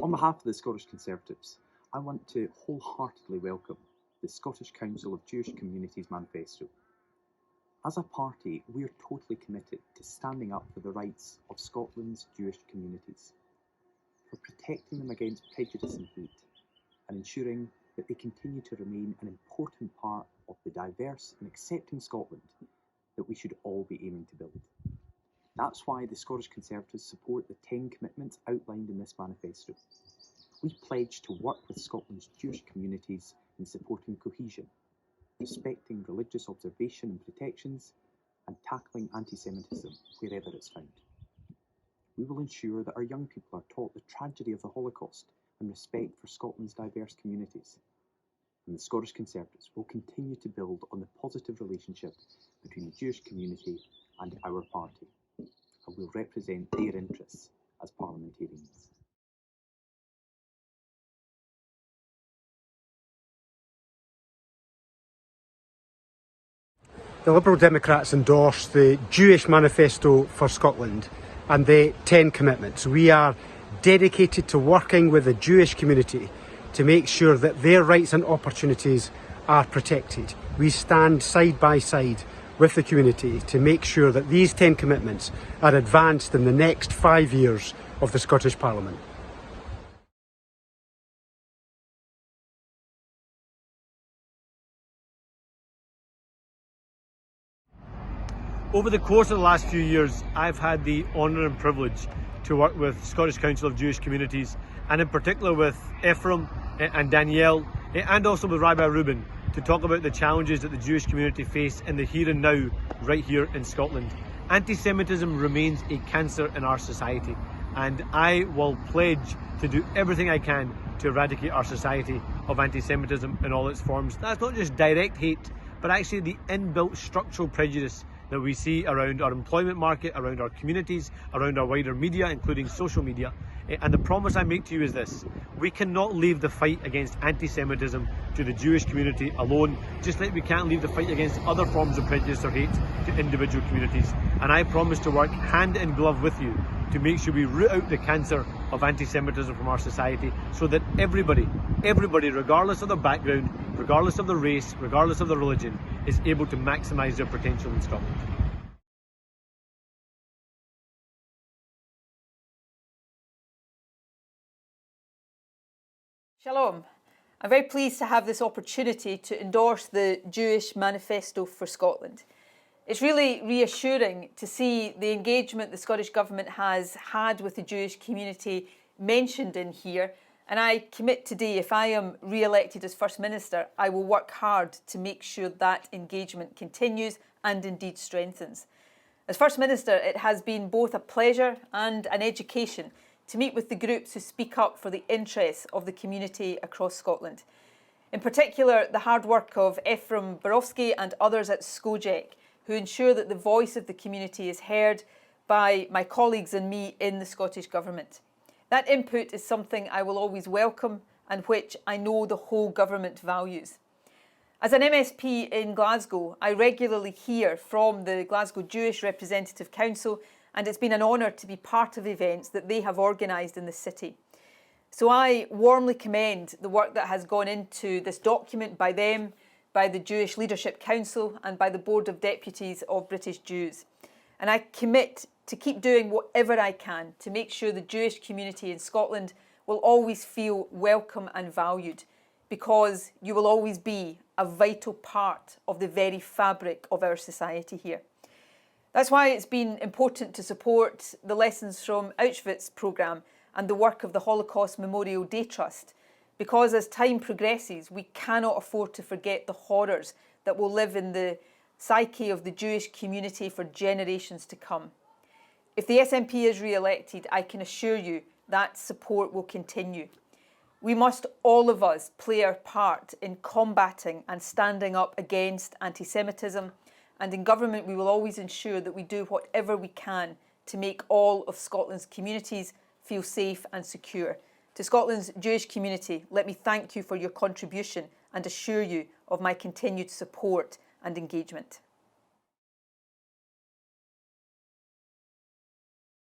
On behalf of the Scottish Conservatives, I want to wholeheartedly welcome the Scottish Council of Jewish Communities Manifesto. As a party, we are totally committed to standing up for the rights of Scotland's Jewish communities, for protecting them against prejudice and hate, and ensuring that they continue to remain an important part of the diverse and accepting Scotland that we should all be aiming to build. That's why the Scottish Conservatives support the 10 commitments outlined in this manifesto. We pledge to work with Scotland's Jewish communities in supporting cohesion, respecting religious observation and protections, and tackling anti-Semitism wherever it's found. We will ensure that our young people are taught the tragedy of the Holocaust and respect for Scotland's diverse communities. And the Scottish Conservatives will continue to build on the positive relationship between the Jewish community and our party, and will represent their interests as parliamentarians. The Liberal Democrats endorse the Jewish Manifesto for Scotland and the 10 commitments. We are dedicated to working with the Jewish community to make sure that their rights and opportunities are protected. We stand side by side with the community to make sure that these 10 commitments are advanced in the next 5 years of the Scottish Parliament. Over the course of the last few years, I've had the honour and privilege to work with Scottish Council of Jewish Communities, and in particular with Ephraim and Danielle, and also with Rabbi Reuben, to talk about the challenges that the Jewish community face in the here and now, right here in Scotland. Anti-Semitism remains a cancer in our society, and I will pledge to do everything I can to eradicate our society of anti-Semitism in all its forms. That's not just direct hate, but actually the inbuilt structural prejudice that we see around our employment market, around our communities, around our wider media, including social media. And the promise I make to you is this: we cannot leave the fight against anti-Semitism to the Jewish community alone, just like we can't leave the fight against other forms of prejudice or hate to individual communities. And I promise to work hand in glove with you to make sure we root out the cancer of anti-Semitism from our society, so that everybody, regardless of their background, regardless of their race, regardless of their religion, is able to maximise their potential in Scotland. Shalom. I'm very pleased to have this opportunity to endorse the Jewish Manifesto for Scotland. It's really reassuring to see the engagement the Scottish Government has had with the Jewish community mentioned in here, and I commit today, if I am re-elected as First Minister, I will work hard to make sure that engagement continues and indeed strengthens. As First Minister, it has been both a pleasure and an education to meet with the groups who speak up for the interests of the community across Scotland. In particular, the hard work of Ephraim Borowski and others at Skojec, who ensure that the voice of the community is heard by my colleagues and me in the Scottish Government. That input is something I will always welcome and which I know the whole government values. As an MSP in Glasgow, I regularly hear from the Glasgow Jewish Representative Council, and it's been an honour to be part of events that they have organised in the city. So I warmly commend the work that has gone into this document by them, by the Jewish Leadership Council and by the Board of Deputies of British Jews. And I commit to keep doing whatever I can to make sure the Jewish community in Scotland will always feel welcome and valued, because you will always be a vital part of the very fabric of our society here. That's why it's been important to support the Lessons from Auschwitz programme and the work of the Holocaust Memorial Day Trust, because as time progresses, we cannot afford to forget the horrors that will live in the psyche of the Jewish community for generations to come. If the SNP is re-elected, I can assure you that support will continue. We must, all of us, play our part in combating and standing up against anti-Semitism, and in government we will always ensure that we do whatever we can to make all of Scotland's communities feel safe and secure. To Scotland's Jewish community, let me thank you for your contribution and assure you of my continued support and engagement.